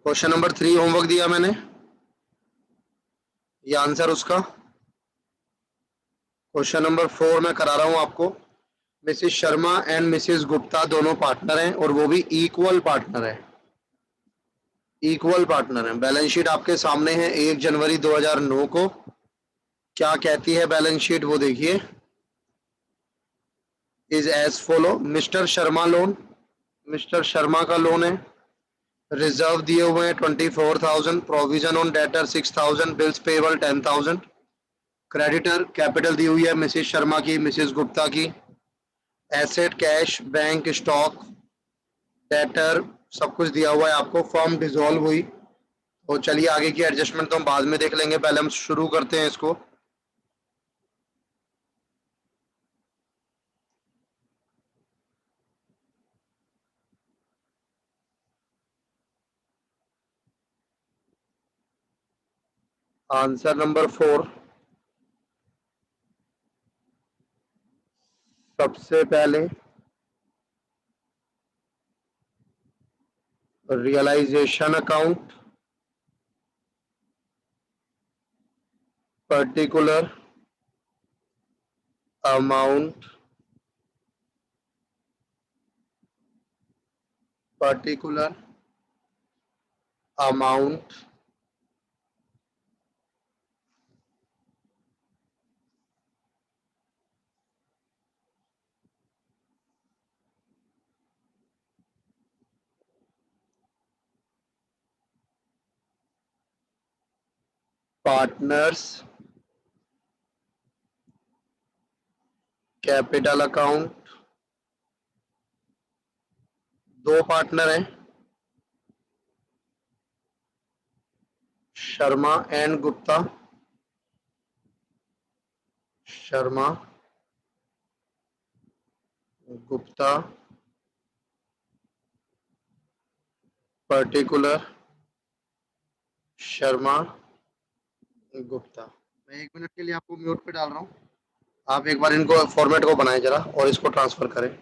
Question number 3 homework दिया मैंने, ये आंसर उसका। क्वेश्चन नंबर 4 मैं करा रहा हूं आपको। Mrs Sharma and Mrs Gupta दोनों पार्टनर हैं और वो भी इक्वल पार्टनर है। इक्वल पार्टनर है। बैलेंस शीट आपके सामने है 1 जनवरी 2009 को। क्या कहती है बैलेंस शीट वो देखिए। Is as follow. Mister Sharma loan, mister Sharma का लोन है। रिजर्व दिए हुए हैं 24,000, provision on debtor 6,000, bills payable 10,000। Creditor capital दी हुई है मिसिस शर्मा की, मिसिस गुप्ता की। Asset cash bank stock debtor सब कुछ दिया हुआ है आपको। फर्म डिसॉल्व हुई। तो चलिए आगे की एडजस्टमेंट तो हम बाद में देख लेंगे, पहले हम शुरू करते हैं इसको। Answer number 4। सबसे पहले realisation account, particular amount, particular amount partners capital account. दो पार्टनर हैं, शर्मा एंड गुप्ता। शर्मा गुप्ता पर्टिकुलर शर्मा गुप्ता। मैं 1 मिनट के लिए आपको म्यूट पे डाल रहा हूँ। आप एक बार इनको फॉर्मेट को बनाएं जरा और इसको ट्रांसफर करें।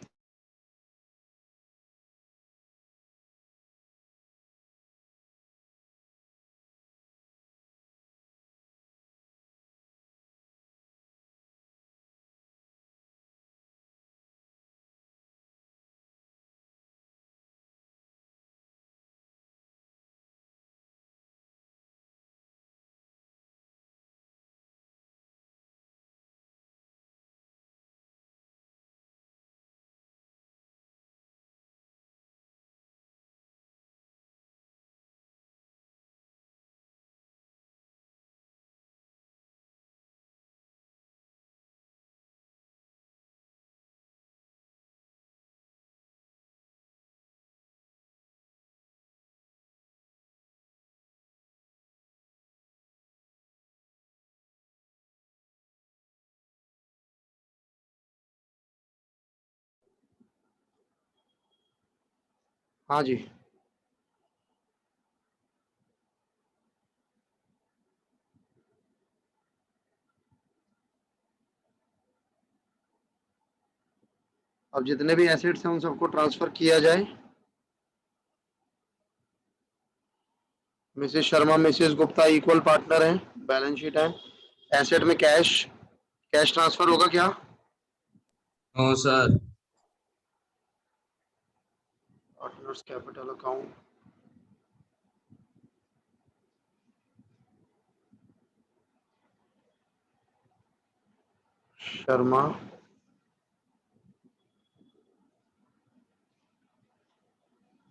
हाँ जी। अब जितने भी एसेट्स हैं उन सबको ट्रांसफर किया जाए। Mrs Sharma Mrs Gupta equal partner हैं, बैलेंस शीट है। एसेट में कैश, कैश ट्रांसफर होगा क्या? No sir. Partners capital account, Sharma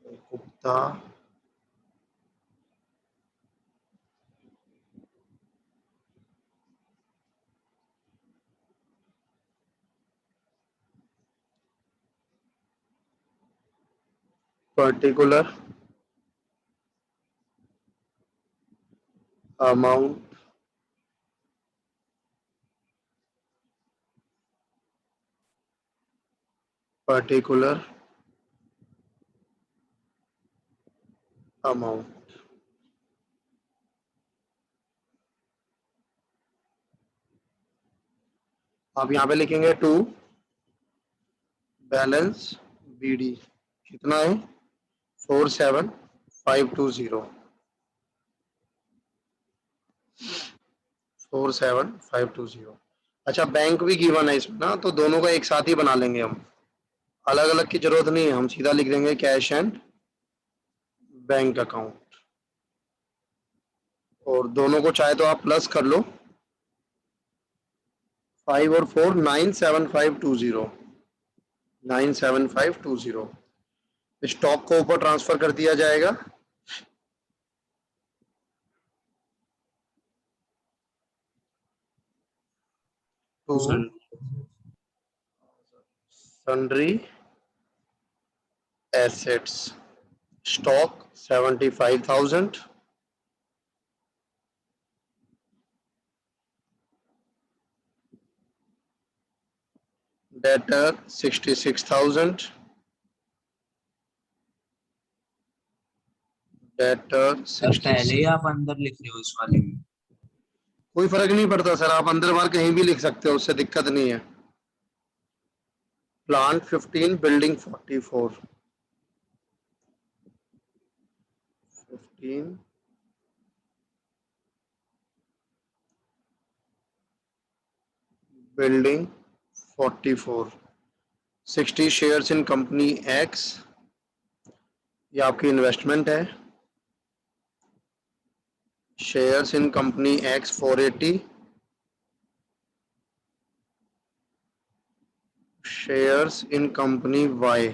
Gupta particular amount particular amount. आप यहाँ पे लिखेंगे 2 बैलेंस बीडी कितना है 47,520। 47,520। अच्छा, बैंक भी गिवन है इसमें ना, तो दोनों का एक साथ ही बना लेंगे हम, अलग अलग की जरूरत नहीं है, हम सीधा लिख देंगे कैश एंड बैंक अकाउंट। और दोनों को चाहे तो आप प्लस कर लो, 5 और 4 97520, 97520। स्टॉक को ऊपर ट्रांसफर कर दिया जाएगा। To sir sundry assets, stock 75,000, debtor 66,000, debtor sir पहले ही 66। आप अंदर लिख रहे हो इस वाले में। कोई फर्क नहीं पड़ता सर, आप अंदर बाहर कहीं भी लिख सकते हो, उससे दिक्कत नहीं है। Plant 15, building 44, 15 building 44, 60 shares in company X, ये आपकी इन्वेस्टमेंट है। Shares in company X 480, shares in company Y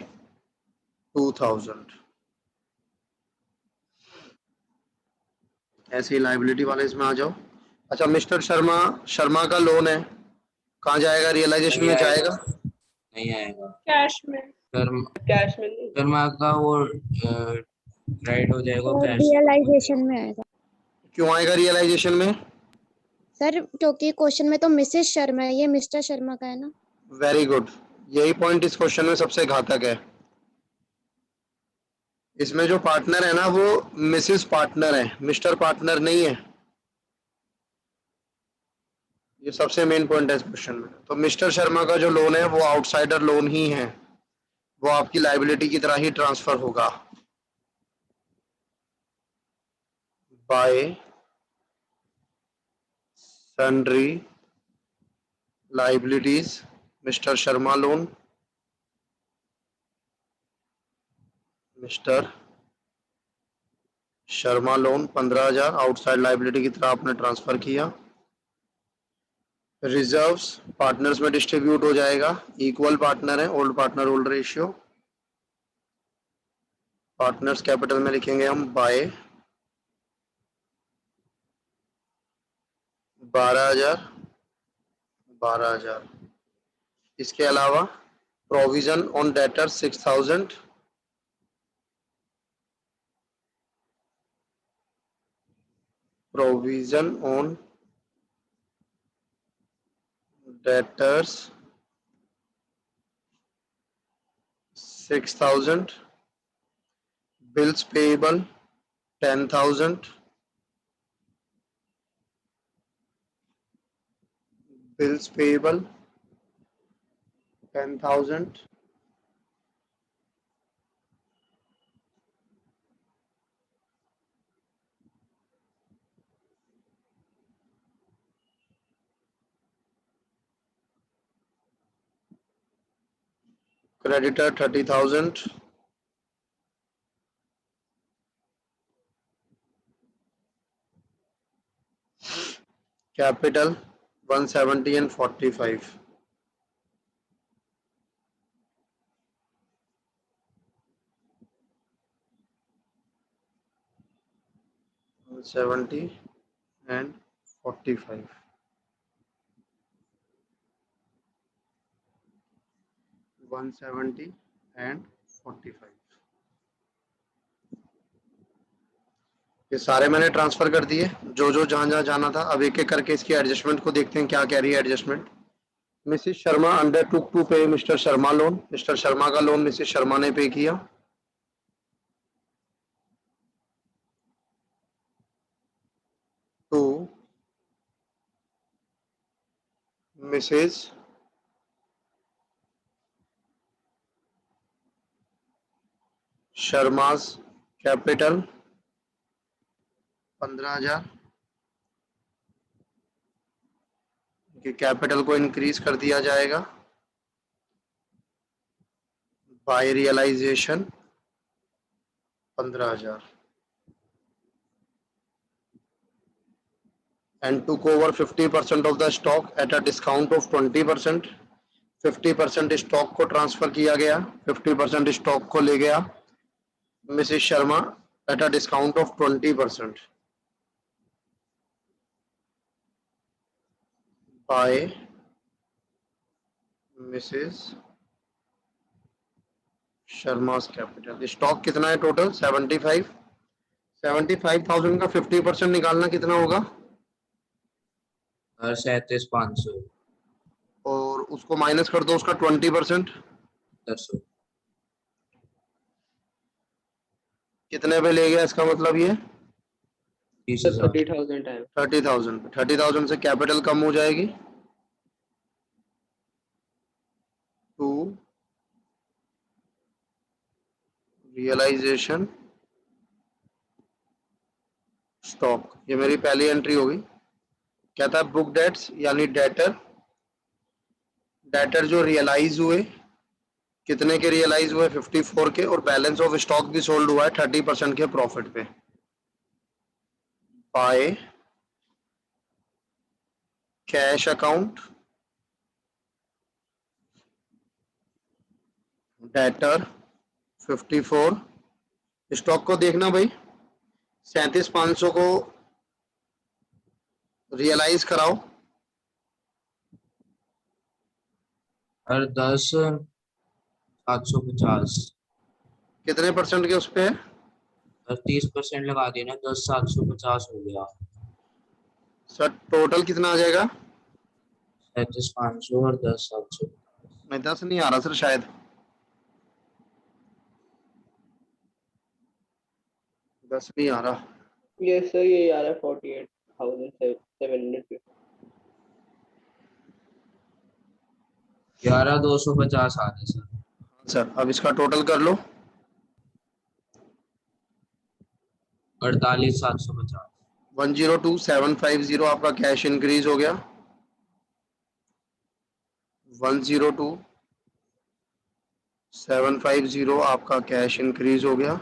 2000। ऐसे ही लाइबिलिटी वाले इसमें आ जाओ। अच्छा, मिस्टर शर्मा, शर्मा का लोन है, कहाँ जाएगा, रियलाइजेशन नहीं में आएगा जाएगा। सर, नहीं आएगा। कैश में। कर्म कैश में नहीं। कर्मा का वो राइट हो जाएगा और कैश। रियलाइजेशन में आएगा क्यों आएगा रियलाइजेशन में? सर, क्योंकि क्वेश्चन में तो मिसेस शर्मा है, ये मिस्टर शर्मा का है ना। वेरी गुड, यही पॉइंट इस क्वेश्चन में सबसे घातक है। इसमें जो पार्टनर है ना वो मिसेस पार्टनर है, मिस्टर पार्टनर नहीं है। ये सबसे मेन पॉइंट है इस क्वेश्चन में। तो मिस्टर शर्मा का जो लोन है वो आउटसाइडर लोन ही है, वो आपकी लाइबिलिटी की तरह ही ट्रांसफर होगा। Bye sundry liabilities, mister Sharma loan, mister Sharma loan 15,000 outside liability की तरह आपने ट्रांसफर किया। रिजर्व्स पार्टनर्स में डिस्ट्रीब्यूट हो जाएगा, इक्वल पार्टनर है, old partner old ratio. Partners capital में लिखेंगे हम बाय 12,000, 12,000। इसके अलावा provision on debtor 6,000, provision on debtors 6,000, bills payable 10,000, bills payable 10,000, creditor 30,000, capital 170 and 45, 170 and 45, 170 and 45। ये सारे मैंने ट्रांसफर कर दिए, जो जो जहां जहां जाना था। अब एक एक करके इसकी एडजस्टमेंट को देखते हैं क्या कह रही है adjustment. Mrs Sharma undertook to pay mister Sharma loan, mister Sharma का लोन मिसिस शर्मा ने पे किया। टू मिसेस शर्माज कैपिटल 15,000, इनकी कैपिटल को इंक्रीज कर दिया जाएगा bye realisation 15,000 and took over 50% of the stock at a discount of 20%. 50% stock को ट्रांसफर किया गया, 50% स्टॉक को ले गया Mrs Sharma at a discount of 20% by Mrs शर्मा's कैपिटल। स्टॉक कितना है टोटल? 75। 75,000 का 50% निकालना कितना होगा? 37,500 और उसको माइनस कर दो उसका 20%, 10 कितने पे ले गया इसका मतलब ये 30,000 30,000 है। 30,000 पे। 30,000 से कैपिटल कम हो जाएगी टू रियलाइजेशन स्टॉक। ये मेरी पहली एंट्री होगी। कहता है बुक डेट्स यानी डेटर, डेटर जो रियलाइज हुए, कितने के रियलाइज हुए? 54 के, और बैलेंस ऑफ स्टॉक भी सोल्ड हुआ है 30% के प्रॉफिट पे by cash account debtor 54। Stock को देखना भाई, 37,500 को रियलाइज कराओ और 10,750 कितने परसेंट के उस पे है? और 30% लगा देना, 10,750 हो गया। सर टोटल कितना आ जाएगा? 37,500 और 10,700। नहीं 10 नहीं आ रहा सर, शायद 10 नहीं आ रहा। यस सर, ये आ रहा है 48,750। 11,250 आ रहे सर। सर अब इसका टोटल कर लो। 48,750। 102,750 आपका कैश इंक्रीज हो गया। 102,750 आपका कैश इंक्रीज हो गया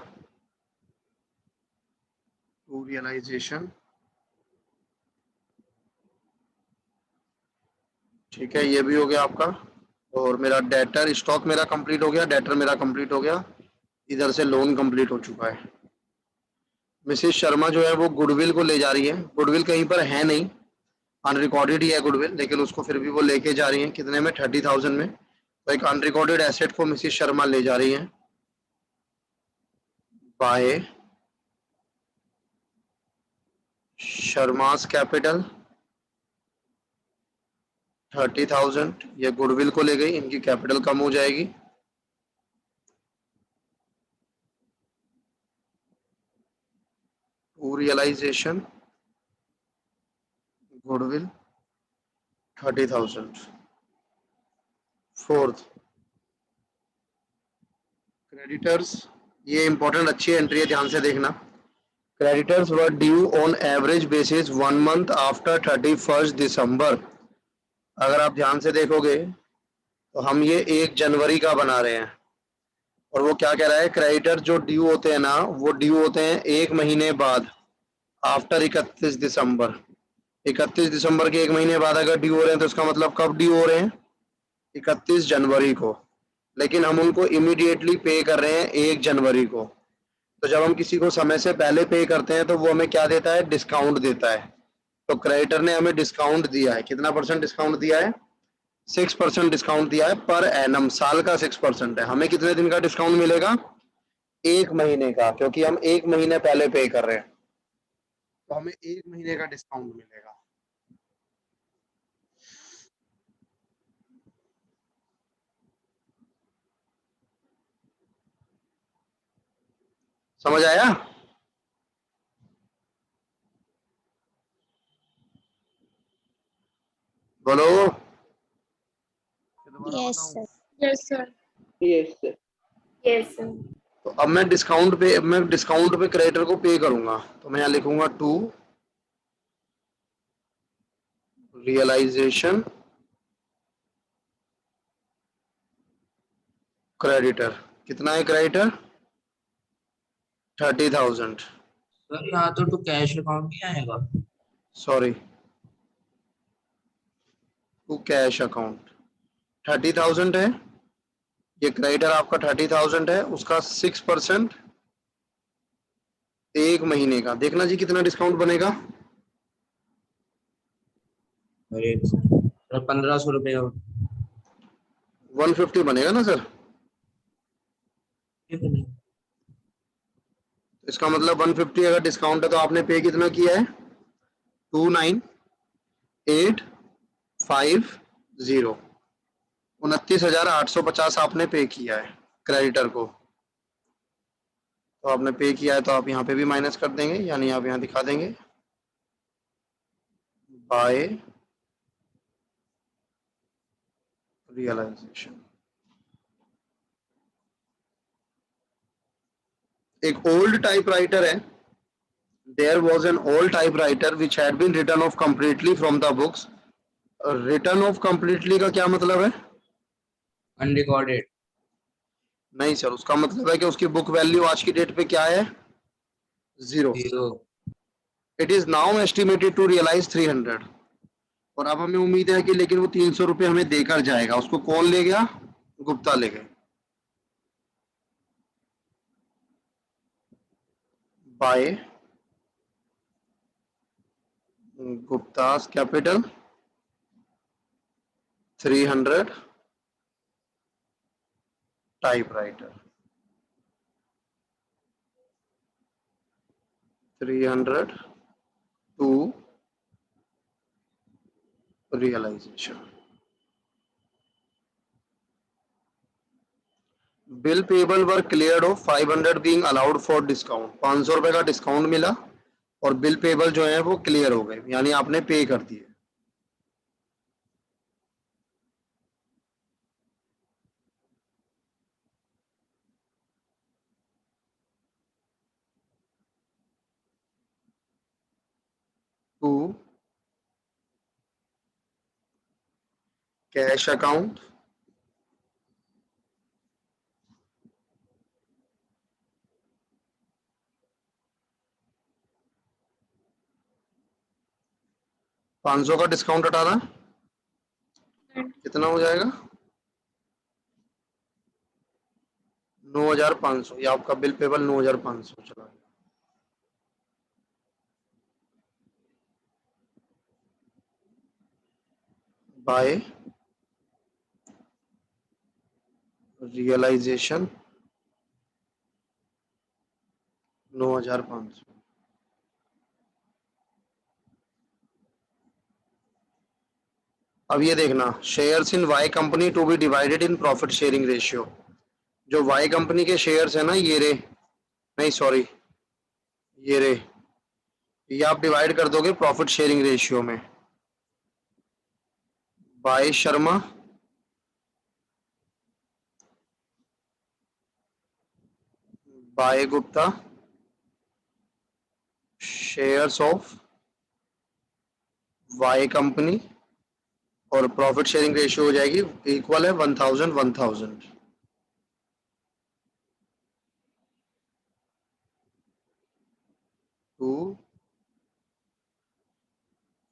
टू रियलाइजेशन। ठीक है, ये भी हो गया आपका। और मेरा डेटर स्टॉक मेरा कंप्लीट हो गया, डेटर मेरा कंप्लीट हो गया, इधर से लोन कंप्लीट हो चुका है। मिसेस शर्मा जो है वो गुडविल को ले जा रही है। गुडविल कहीं पर है नहीं, अनरिकॉर्डेड ही है गुडविल, लेकिन उसको फिर भी वो लेके जा रही है। कितने में? 30,000 में। तो एक अनरिकॉर्डेड एसेट को मिसेस शर्मा ले जा रही है बाय शर्मास कैपिटल 30,000। ये गुडविल को ले गई, इनकी कैपिटल कम हो जाएगी to realisation goodwill 30,000। Fourth creditors, ये इंपॉर्टेंट अच्छी एंट्री है, ध्यान से देखना। Creditors were due on average basis 1 month after 31 December. अगर आप ध्यान से देखोगे तो हम ये 1 जनवरी का बना रहे हैं, और वो क्या कह रहा है? क्रेडिटर जो ड्यू होते हैं ना, वो ड्यू होते हैं 1 महीने बाद, आफ्टर 31 दिसंबर। 31 दिसंबर के 1 महीने बाद अगर ड्यू हो रहे हैं तो इसका मतलब कब ड्यू हो रहे हैं? 31 जनवरी को। लेकिन हम उनको इमीडिएटली पे कर रहे हैं 1 जनवरी को। तो जब हम किसी को समय से पहले पे करते हैं तो वो हमें क्या देता है? डिस्काउंट देता है। तो क्रेडिटर ने हमें डिस्काउंट दिया है। कितना परसेंट डिस्काउंट दिया है? 6% डिस्काउंट दिया है पर एनम, साल का 6% है। हमें कितने दिन का डिस्काउंट मिलेगा? 1 महीने का, क्योंकि हम 1 महीने पहले पे कर रहे हैं, तो हमें 1 महीने का डिस्काउंट मिलेगा। समझ आया? बोलो। Yes sir. Yes, sir. Yes sir. Yes, sir. तो अब मैं डिस्काउंट पे क्रेडिटर को पे करूंगा, तो मैं यहाँ लिखूंगा टू रियलाइजेशन क्रेडिटर कितना है? क्रेडिटर 30,000। सर यहाँ तो कैश अकाउंट नहीं आएगा। सॉरी, टू कैश अकाउंट 30,000 है। ये क्रेडिटर आपका 30,000 है, उसका 6% एक महीने का। देखना जी कितना डिस्काउंट बनेगा। अरे सर 1500 रुपये का 150 बनेगा ना सर। कितने? इसका मतलब 150 अगर डिस्काउंट है तो आपने पे कितना किया है? 29,850। 29,850 आपने पे किया है क्रेडिटर को। तो आपने पे किया है तो आप यहाँ पे भी माइनस कर देंगे, यानी आप यहाँ दिखा देंगे बाय रियलाइजेशन। एक ओल्ड टाइपराइटर है। There was an old typewriter which had been written off completely from the books. Written off completely का क्या मतलब है? अनरिकॉर्डेड। नहीं सर, उसका मतलब है कि उसकी बुक वैल्यू आज की डेट पे क्या है? 0। 0। It is now estimated to realise 300। और अब हमें उम्मीद है कि लेकिन वो 300 रुपये हमें देकर जाएगा। उसको कौन ले गया? गुप्ता ले गए। By Gupta's capital 300 typewriter 300 to realisation. Bill payable were cleared off 500 being allowed for discount. 500 रुपए का डिस्काउंट मिला और बिल पेबल जो है वो क्लियर हो गए, यानी आपने पे कर दिए। टू कैश अकाउंट $500 का डिस्काउंट हटाना कितना हो जाएगा? 9,500। ये आपका बिल पेबल 9,500 चला गया। By realisation 9,500। अब ये देखना, shares in Y company to be divided in profit sharing ratio. जो वाई कंपनी के शेयर्स है ना, ये रे, नहीं सॉरी, ये रे, ये आप डिवाइड कर दोगे प्रॉफिट शेयरिंग रेशियो में। By Sharma by Gupta shares of Y company, और प्रॉफिट शेयरिंग रेशियो हो जाएगी इक्वल है 1,000 1,000। To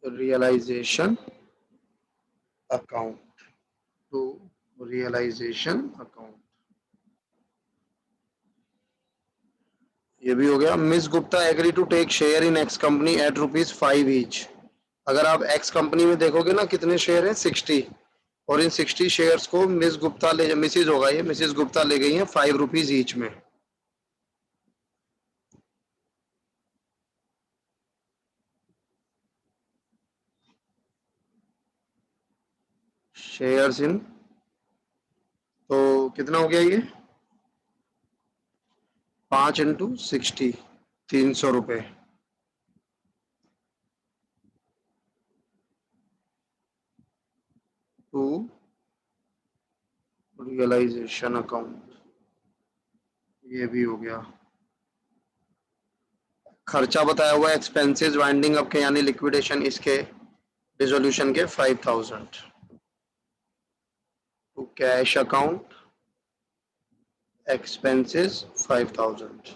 realisation account to realisation account. ये भी हो गया। Miss Gupta agree to take share in X company at ₹5 each. अगर आप एक्स कंपनी में देखोगे ना कितने शेयर हैं? 60। और इन 60 शेयर्स को मिस गुप्ता ले, मिसिज होगा ये, मिसिज गुप्ता ले गई हैं ₹5 ईच में। शेयर्स इन, तो कितना हो गया ये? 5 इंटू 60, 300 रुपए। टू रियलाइजेशन अकाउंट, ये भी हो गया। खर्चा बताया हुआ है एक्सपेंसेस वाइंडिंग अप के, यानी लिक्विडेशन इसके डिसोल्यूशन के 5,000। To cash account expenses 5,000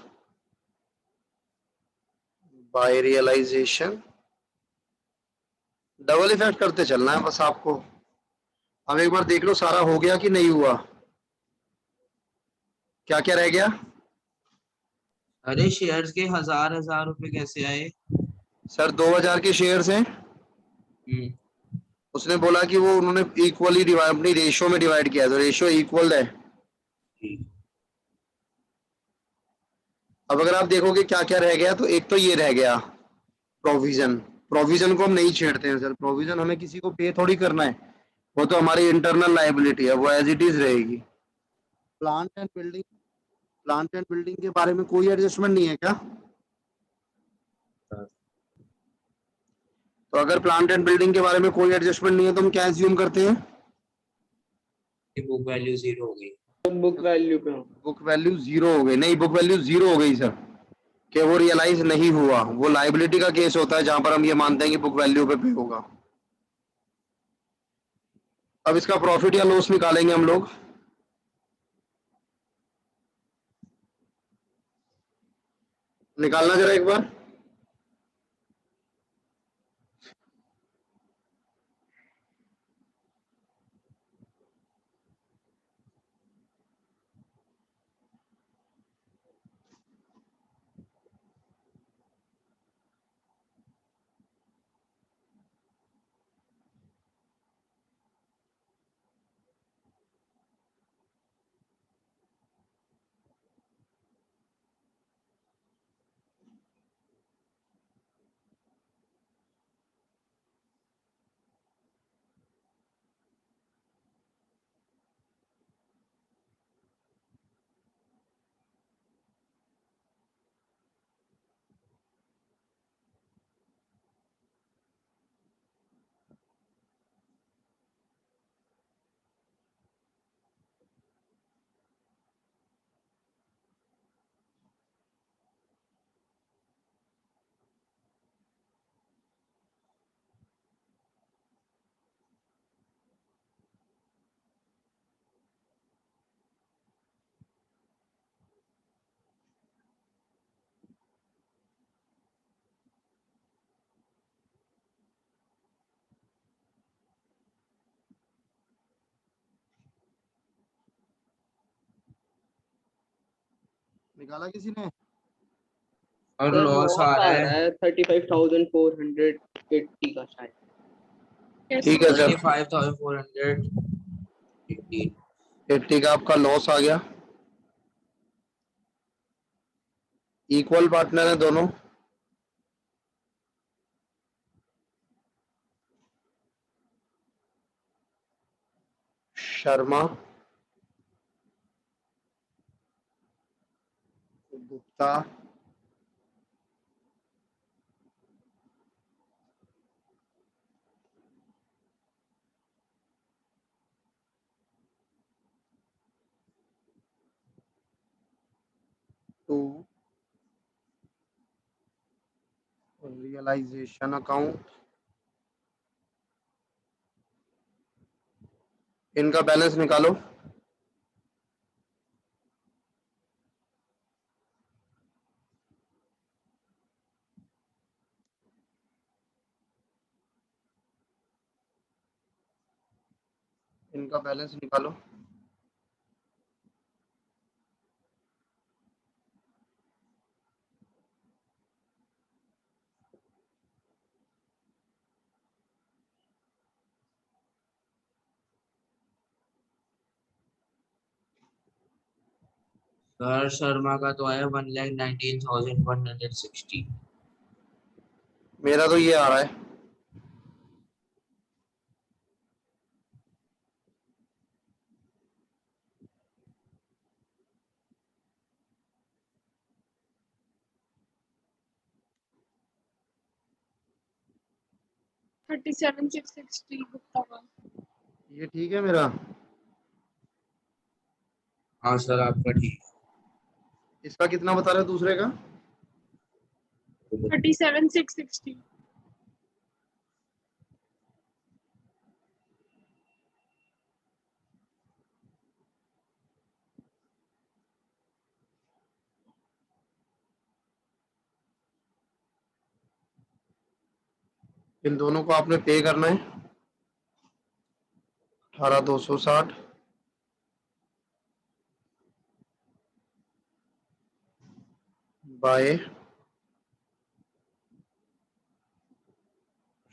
by realization. Double effect करते चलना है बस आपको. अब एक बार देख लो सारा हो गया कि नहीं हुआ, क्या क्या रह गया. अरे शेयर्स के हजार रुपए कैसे आए? सर 2,000 के शेयर्स हैं. हम्म उसने बोला कि वो उन्होंने इक्वली डिवाइड अपनी रेशियो में डिवाइड किया, तो रेशियो इक्वल है. ठीक। अब अगर आप देखोगे क्या क्या रह गया, तो एक तो ये रह गया प्रोविजन. प्रोविजन को हम नहीं छेड़ते हैं सर, प्रोविजन हमें किसी को पे थोड़ी करना है, वो तो हमारी इंटरनल लायबिलिटी है, वो एज इट इज रहेगी. प्लांट एंड बिल्डिंग के बारे में कोई एडजस्टमेंट नहीं है क्या? तो अगर प्लांट एंड बिल्डिंग के बारे में कोई एडजस्टमेंट नहीं है तो हम क्या एज्यूम करते हैं? बुक वैल्यू जीरो हो गई। बुक वैल्यू पे हो. बुक वैल्यू जीरो हो गई. नहीं, बुक वैल्यू जीरो हो गई सर, कि वो रियलाइज नहीं हुआ. वो लायबिलिटी का केस होता है जहां पर हम ये मानते हैं कि बुक वैल्यू पे होगा. अब इसका प्रॉफिट या लॉस निकालेंगे हम लोग. निकालना जरा एक बार. निकाला किसी ने? और सर लॉस लॉस आ रहा आ है रहा है 35,480 का शायद. Yes, ठीक है sir. सर, 35,480। 80 का आपका लॉस आ गया. इक्वल पार्टनर है दोनों. Sharma, Gupta, to realisation account. इनका बैलेंस निकालो. इनका बैलेंस निकालो. सर शर्मा का तो आया 1,19,160। मेरा तो ये आ रहा है. $37,660 Gupta का. ये ठीक है मेरा. हाँ सर आपका ठीक इसका कितना बता रहा है दूसरे का? है। 37,660. इन दोनों को आपने पे करना है 18,260 बाय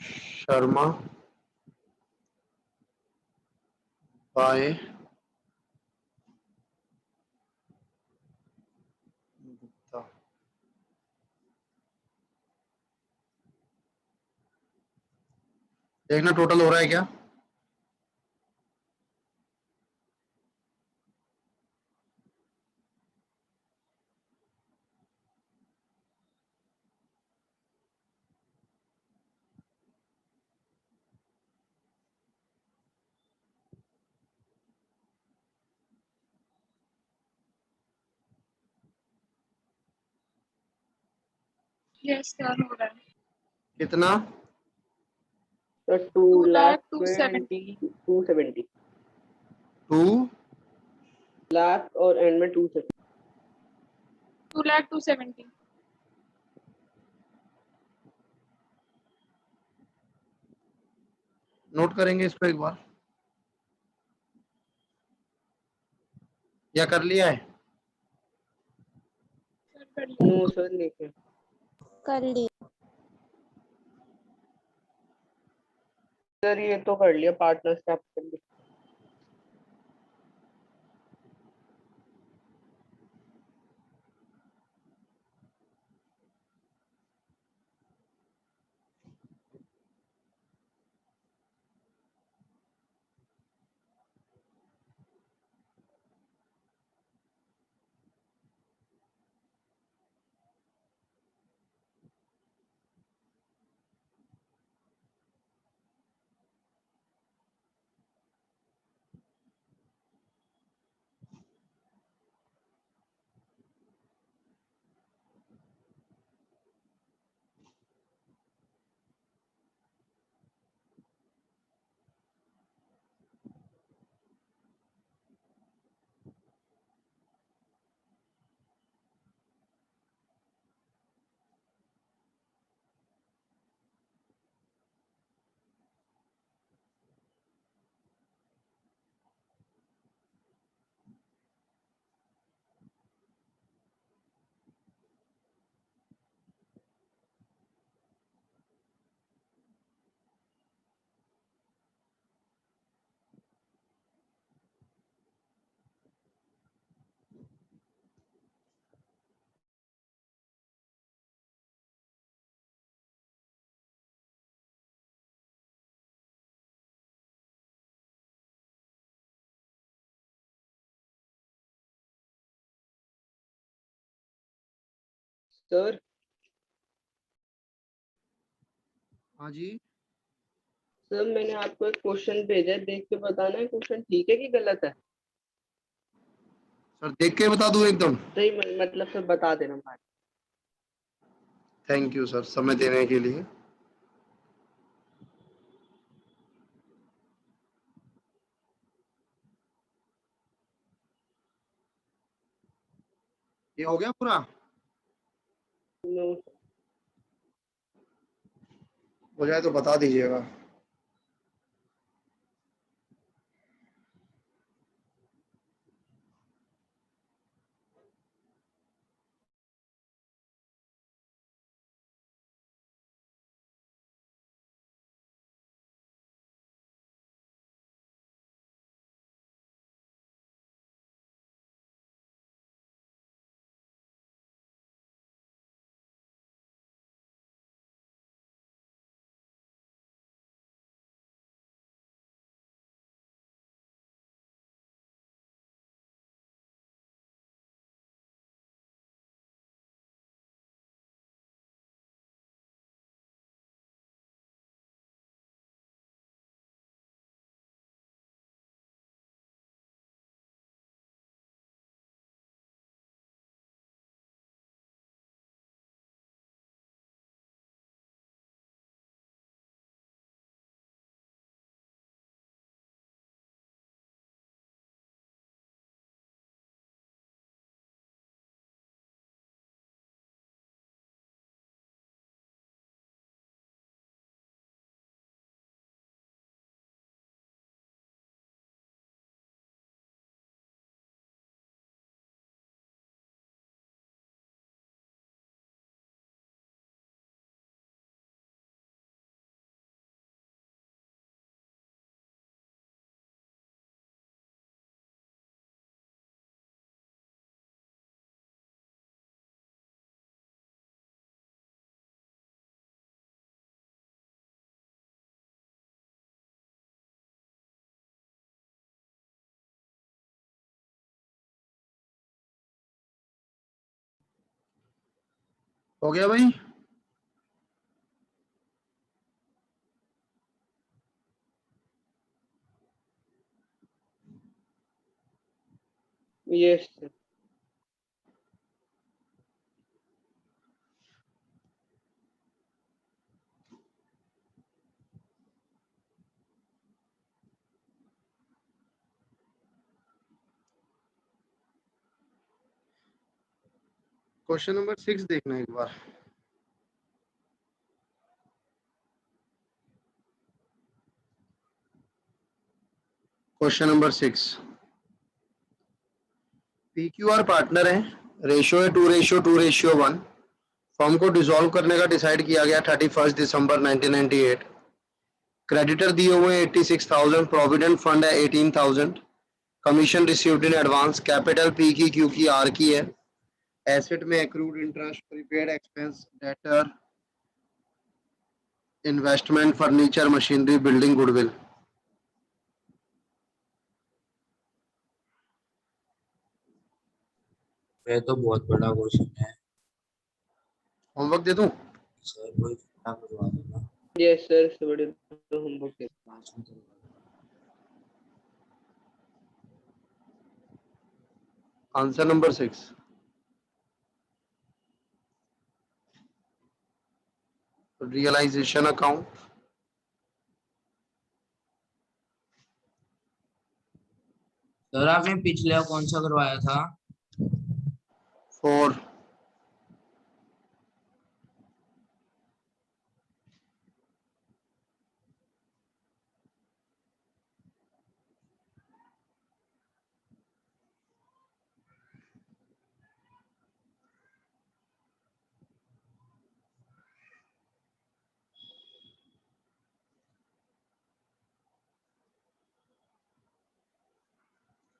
शर्मा बाय गुप्ता। देखना टोटल हो रहा है क्या। Yes, sir, हो रहा है. कितना। तो 2 lakh 2,20,270 टू लाख और एंड में 270. 2 lakh 270. नोट करेंगे इसको एक बार या कर लिया है। सर कर लिया. नो सर लिखे. कर ली। सर ये तो कर लिया पार्टनर्स कैपिटल. सर हाँ जी सर मैंने आपको एक क्वेश्चन भेजा है, देख के बताना है क्वेश्चन ठीक है कि गलत है. सर देख के बता दूं एकदम। सही मतलब सर बता देना भाई. थैंक यू सर समय देने के लिए। ये हो गया पूरा। नो हो जाए तो बता दीजिएगा। हो गया भाई? Yes sir. क्वेश्चन नंबर 6 देखना एक बार। क्वेश्चन नंबर 6, PQR पार्टनर है, रेशियो है 2:2:1। फर्म को डिसॉल्व करने का डिसाइड किया गया 31 दिसंबर 1998। क्रेडिटर दिए हुए 86,000, प्रोविडेंट फंड है 18,000, commission received in advance, capital P की, Q की, R की है, एसेट में accrued interest, prepaid expense, debtor, investment, furniture, machinery, building, goodwill. ये तो बहुत बड़ा क्वेश्चन है होमवर्क दे दूं? सर, कोई छोटा करवा देना। यस सर, इससे बड़े तो होमवर्क दे। 5 में करवा देना। Answer number 6, realisation account. Sir आपने पिछला कौन सा करवाया था? 4,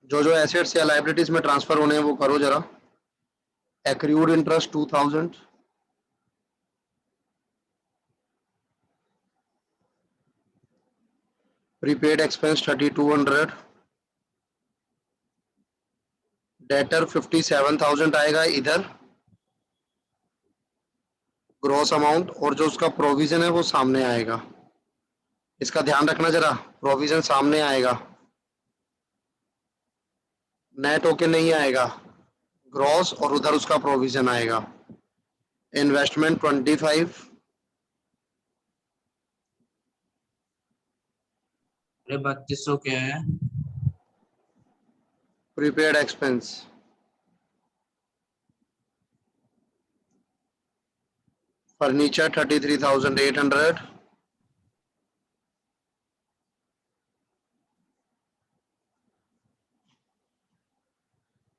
जो जो एसेट्स या लाइबिलिटीज में ट्रांसफर होने हैं वो करो जरा। Accrued interest 2,000, prepaid expense 3,200, debtor 57,000 आएगा इधर ग्रॉस अमाउंट, और जो उसका प्रोविजन है वो सामने आएगा। इसका ध्यान रखना जरा, प्रोविजन सामने आएगा, नेट होके नहीं आएगा, ग्रॉस और उधर उसका प्रोविजन आएगा। इन्वेस्टमेंट 25, अरे 3200 क्या है? Prepaid expense, furniture 33,800,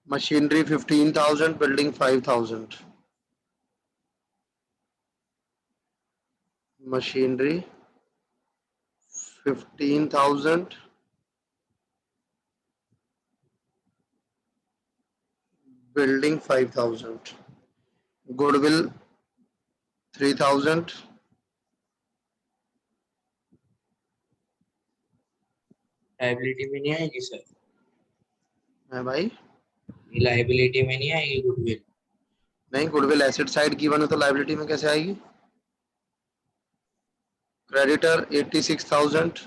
machinery 15,000, building 5,000, machinery 15,000, building 5,000, goodwill 3,000, liability में नहीं आएगी सर? है भाई? ये लाइबिलिटी में नहीं आएगी गुडविल? नहीं, गुडविल एसेट साइड की बने तो लाइबिलिटी में कैसे आएगी? क्रेडिटर 86,000,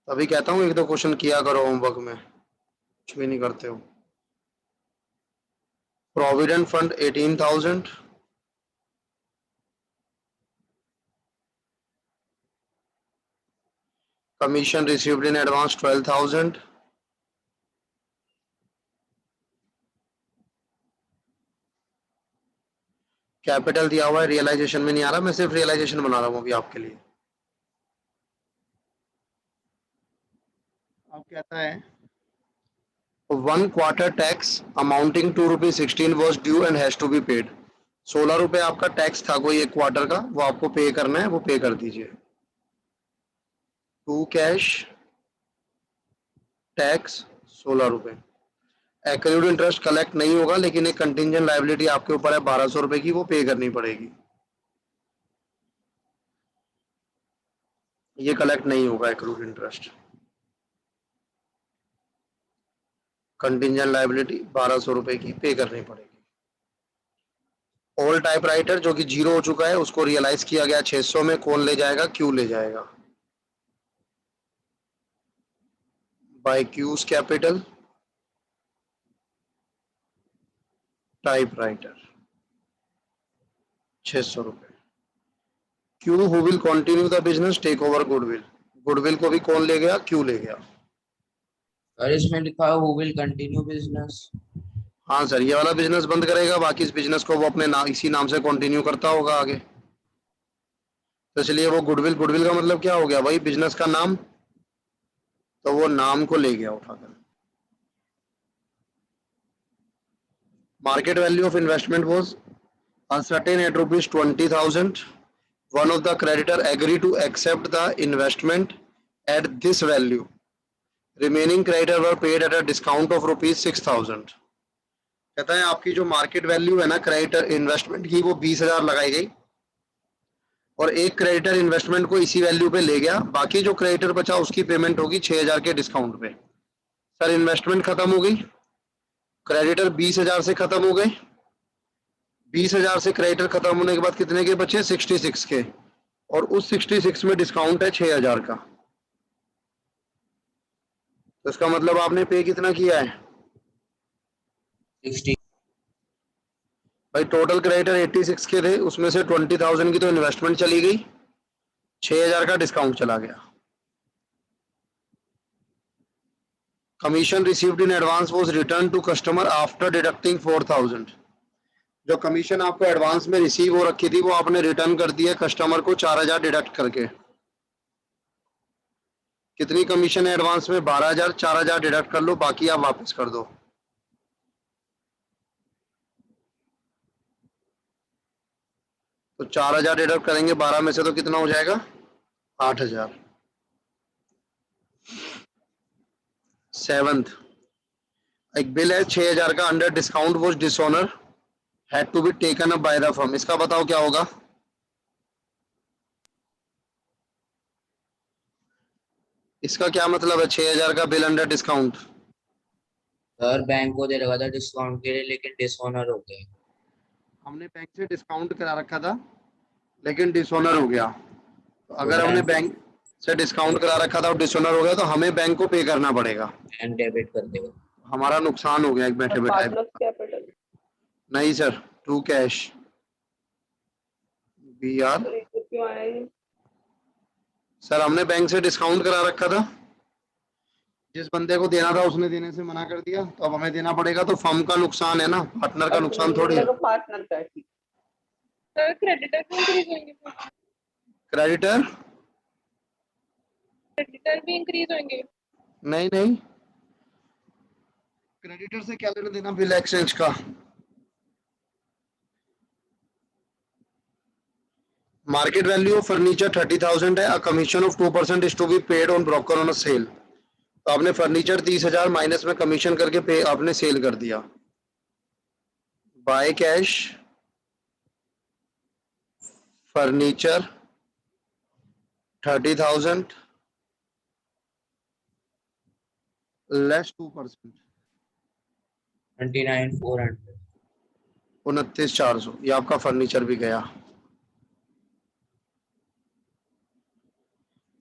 तभी कहता हूँ एक दो क्वेश्चन किया करो होमवर्क में, कुछ भी नहीं करते हो। Provident fund 18,000, commission received in advance 12,000, capital दिया हुआ है, रियलाइजेशन में नहीं आ रहा, मैं सिर्फ रियलाइजेशन बना रहा हूँ अभी आपके लिए। अब कहता है 1 quarter tax amounting to ₹16 was due and has to be paid. 16 रुपए आपका टैक्स था कोई एक क्वार्टर का, वो आपको पे करना है, वो पे कर दीजिए। टू कैश टैक्स 16 रुपए। एक्रूड इंटरेस्ट कलेक्ट नहीं होगा, लेकिन एक कंटिंजेंट लायबिलिटी आपके ऊपर है 1,200 रुपए की, वो पे करनी पड़ेगी। ये कलेक्ट नहीं होगा एक्रूड इंटरेस्ट। कंटिंजेंट लायबिलिटी 1,200 रुपए की पे करनी पड़ेगी। ओल्ड टाइपराइटर जो कि 0 हो चुका है उसको रियलाइज किया गया 600 में, कौन ले जाएगा? क्यू ले जाएगा बाय क्यूज कैपिटल टाइपराइटर 600 रुपए। Q who will continue the business take over goodwill, goodwill को भी कौन ले गया? क्यू ले गया। और इसमें लिखा है हु विल कंटिन्यू बिजनेस। हाँ सर, ये वाला बिजनेस बंद करेगा, बाकी इस बिजनेस को वो अपने इसी नाम से कंटिन्यू करता होगा आगे। तो इसलिए वो गुडविल, गुडविल का मतलब क्या हो गया भाई? बिजनेस का नाम, तो वो नाम को ले गया उठाकर। Market value of investment was uncertain at rupees 20,000. One of the creditor agreed to accept the investment at this value. Remaining creditor were paid at a discount of rupees 6,000. कहता है आपकी जो मार्केट वैल्यू है ना creditor investment की, वो 20,000 लगाई गई और एक क्रेडिटर इन्वेस्टमेंट को इसी वैल्यू पे ले गया, बाकी जो क्रेडिटर बचा उसकी पेमेंट होगी 6,000 के डिस्काउंट पे। सर इन्वेस्टमेंट खत्म हो गई, क्रेडिटर 20,000 से खत्म हो गए, 20,000 से क्रेडिटर खत्म होने के बाद कितने के बचे? 66 के, और उस 66 में डिस्काउंट है 6,000 का। तो इसका मतलब आपने पे कितना किया है 60। भाई? टोटल क्रेडिटर 86 के थे, उसमें से 20,000 की तो इन्वेस्टमेंट चली गई, 6,000 का डिस्काउंट चला गया। Commission received in advance was return to customer after deducting 4,000। जो कमीशन आपको एडवांस में रिसीव हो रखी थी वो आपने रिटर्न कर दी है कस्टमर को 4,000 डिडक्ट करके। कितनी कमीशन है एडवांस में? 12,000, 4,000 डिडक्ट कर लो, बाकी आप वापस कर दो। तो 4,000 डिडक्ट करेंगे 12 में से तो कितना हो जाएगा? 8,000। सेवंथ, एक बिल है 6,000 का under discount was dishonour had to be taken up by the firm। इसका बताओ क्या होगा? इसका क्या मतलब है? 6,000 का bill under discount. Sir bank को दे रखा था डिस्काउंट के लिए, लेकिन डिसऑनर हो गया। हमने बैंक से डिस्काउंट करा रखा था लेकिन डिसऑनर हो गया। तो अगर हमने बैंक से डिस्काउंट करा रखा था और डिसऑनर हो गया तो हमें बैंक को पे करना पड़ेगा, बैंक डेबिट कर देगा। हमारा नुकसान हो गया एक बैठे बैठे। पार्टनर्स कैपिटल नहीं sir, through cash B R. क्यों आया ये? सर हमने बैंक से डिस्काउंट करा रखा था, जिस बंदे को देना था उसने देने से मना कर दिया, तो अब हमें देना पड़ेगा। तो फर्म का नुकसान है ना, पार्टनर का नुकसान थोड़ी है। पार्टनर का है, ठीक। सर क्रेडिटर भी इंक्रीज होंगे, क्रेडिटर क्रेडिटर भी इंक्रीज होंगे। नहीं नहीं, क्रेडिटर से क्या लेना देना बिल एक्सचेंज का? मार्केट वैल्यू ऑफ फर्नीचर 30,000 है, a commission of 2% is to be paid on broker on a sale. तो आपने फर्नीचर 30,000 माइनस में कमीशन करके पे आपने सेल कर दिया। By cash furniture 30,000 less 2%, 29,400। 29,400। ये आपका फर्नीचर भी गया।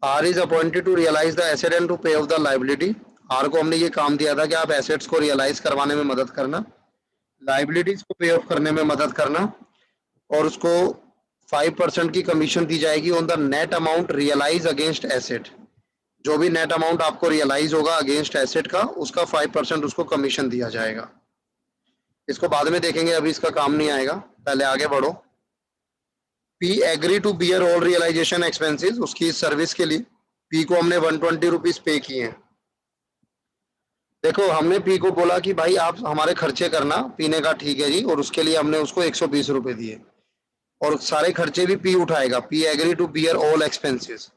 R is appointed to realise the asset and to pay off the liability. R को हमने ये काम दिया था कि आप एसेट्स को रियलाइज करवाने में मदद करना, लाइबिलिटीज को पे ऑफ करने में मदद करना, और उसको 5% की कमीशन दी जाएगी on the net amount realise against asset. जो भी नेट अमाउंट आपको रियलाइज होगा अगेंस्ट एसेट का, उसका 5% उसको कमीशन दिया जाएगा। इसको बाद में देखेंगे, अभी इसका काम नहीं आएगा, पहले आगे बढ़ो। P agree to bear all realisation expenses. उसकी सर्विस के लिए पी को हमने 120 रुपीज पे किए हैं। देखो हमने पी को बोला कि भाई आप हमारे खर्चे करना, पीने का ठीक है जी, और उसके लिए हमने उसको 120 रुपए दिए, और सारे खर्चे भी पी उठाएगा। P agree to bear all expenses.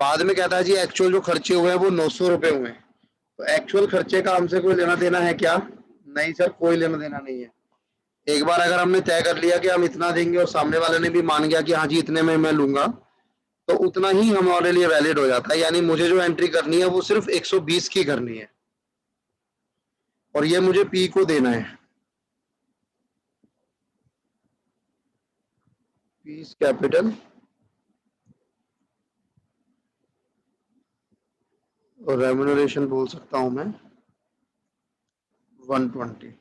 बाद में कहता है जी एक्चुअल जो खर्चे हुए हैं वो 900 रुपए हुए। तो एक्चुअल खर्चे का हमसे कोई लेना देना है क्या? नहीं सर, कोई लेना देना नहीं है। एक बार अगर हमने तय कर लिया कि हम इतना देंगे और सामने वाले ने भी मान गया कि हाँ जी इतने में मैं लूंगा, तो उतना ही हमारे लिए वैलिड हो जाता है। यानी मुझे जो एंट्री करनी है वो सिर्फ 120 की करनी है, और ये मुझे पी को देना है। फीस कैपिटल और रेम्यूनरेशन बोल सकता हूं मैं 120।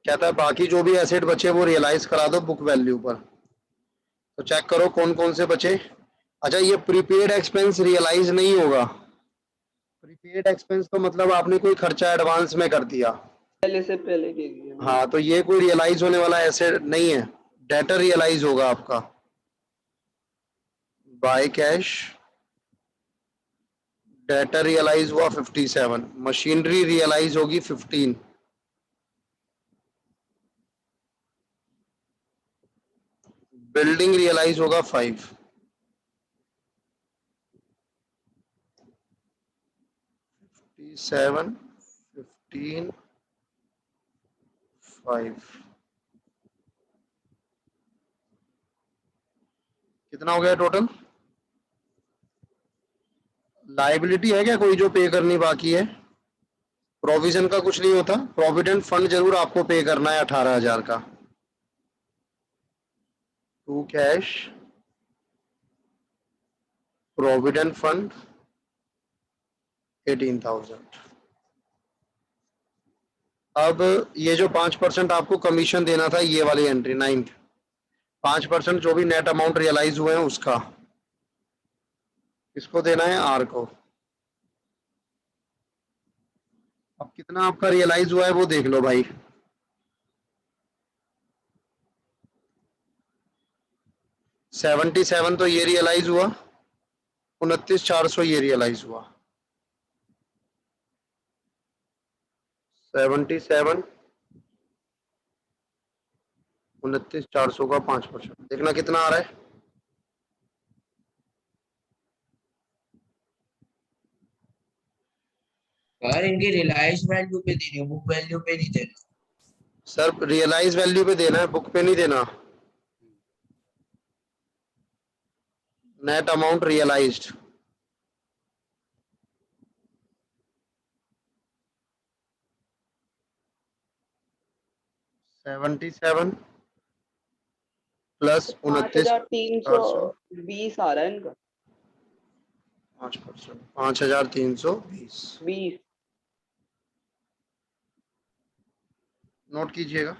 कहता है बाकी जो भी एसेट बचे वो रियलाइज करा दो बुक वैल्यू पर। तो चेक करो कौन कौन से बचे। अच्छा, ये प्रीपेड एक्सपेंस रियलाइज नहीं होगा। प्रीपेड एक्सपेंस तो मतलब आपने कोई खर्चा एडवांस में कर दिया। पहले से पहले के लिए। हाँ, तो ये कोई रियलाइज होने वाला एसेट नहीं है, डेटर रियलाइज होगा आपका बाय कैश। डेटर रियलाइज हुआ 57, मशीनरी रियलाइज होगी 15, बिल्डिंग रियलाइज होगा 5, 57, 15, 5 कितना हो गया टोटल? लाइबिलिटी है क्या कोई जो पे करनी बाकी है? प्रोविजन का कुछ नहीं होता, प्रोविडेंट फंड जरूर आपको पे करना है 18,000 का। To cash provident fund 18,000। अब ये जो 5% आपको कमीशन देना था, ये वाली एंट्री 9, 5% जो भी नेट अमाउंट रियलाइज हुए हैं उसका, इसको देना है आर को। अब कितना आपका रियलाइज हुआ है वो देख लो भाई। 77 तो ये रियलाइज हुआ, 29,400 ये रियलाइज हुआ। 77, 29,400 का 5%, देखना कितना आ रहा है। सर इनकी रिलायंस वैल्यू पे दे रही हूँ, बुक वैल्यू पे नहीं दे रहा। सर रियलाइज वैल्यू पे देना है, बुक पे नहीं देना। नेट अमाउंट रियलाइज्ड 77 प्लस 29,400, 5,320 आ रहा है इनका। 5%, 5,320। 20। नोट कीजिएगा।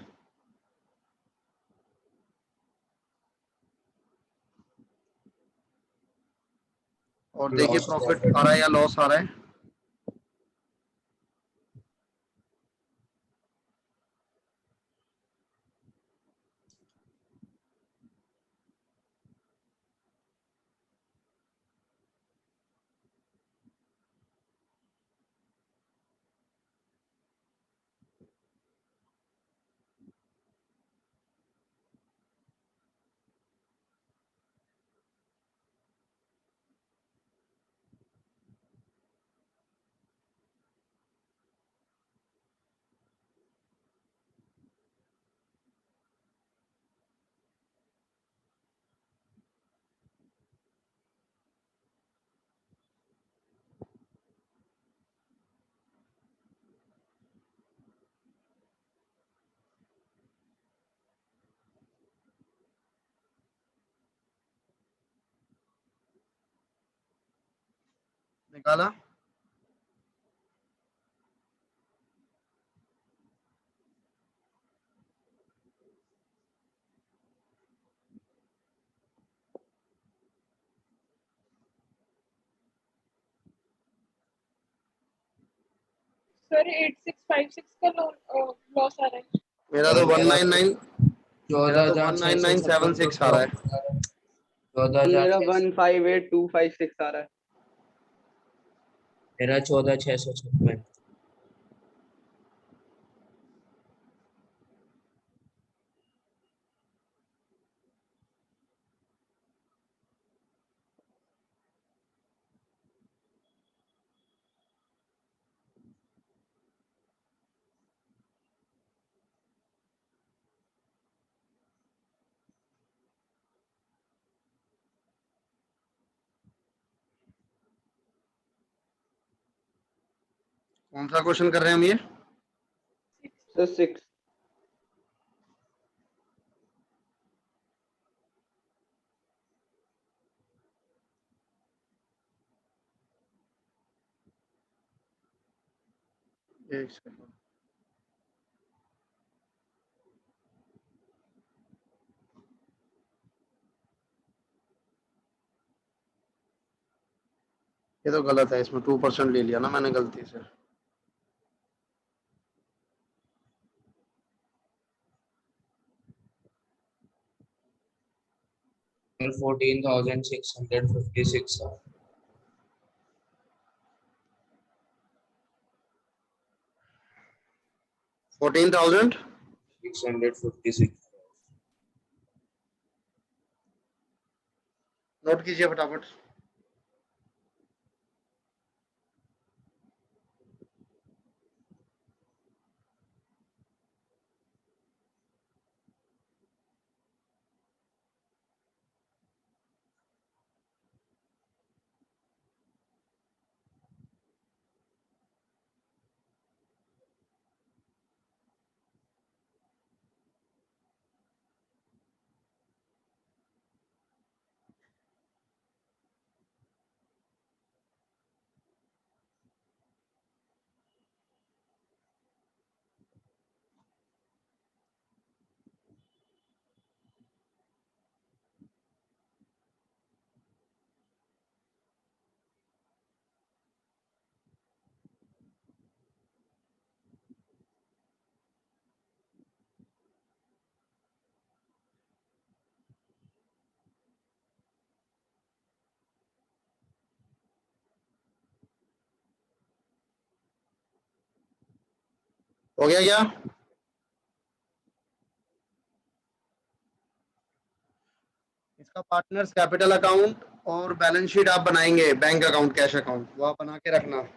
और देखिए लॉस प्रॉफिट प्रॉफिट आ रहा है या लॉस आ रहा है। निकाला। सर 8656 का लॉस आ रहा है। मेरा तो 199, मेरा तो 19976 आ रहा है। 14,000 मेरा 158,256 आ रहा है। मेरा 14,656। कौन सा क्वेश्चन कर रहे हैं हम ये? सर 6। एक सेकंड। ये तो गलत है, इसमें 2% ले लिया ना मैंने गलती से। Sir, 14,656, sir. 14,000। 656. नोट कीजिए फटाफट। हो गया क्या? इसका पार्टनर्स कैपिटल अकाउंट और बैलेंस शीट आप बनाएंगे, बैंक अकाउंट, कैश अकाउंट, वो आप बना के रखना।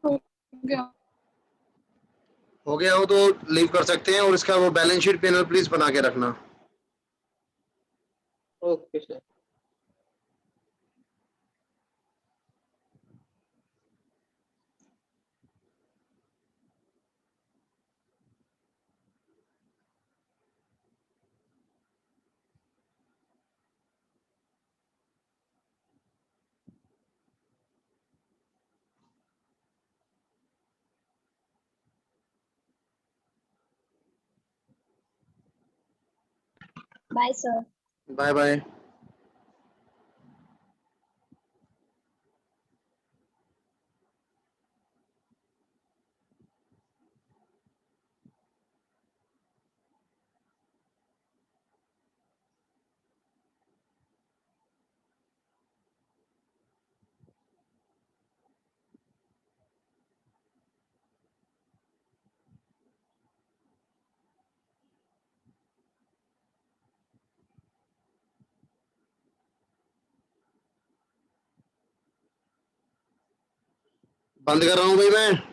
हो गया। हो गया हो तो लीव कर सकते हैं, और इसका वो बैलेंस शीट पैनल प्लीज बना के रखना। Okay sir. Bye sir. Bye bye. बंद कर रहा हूँ भाई मैं।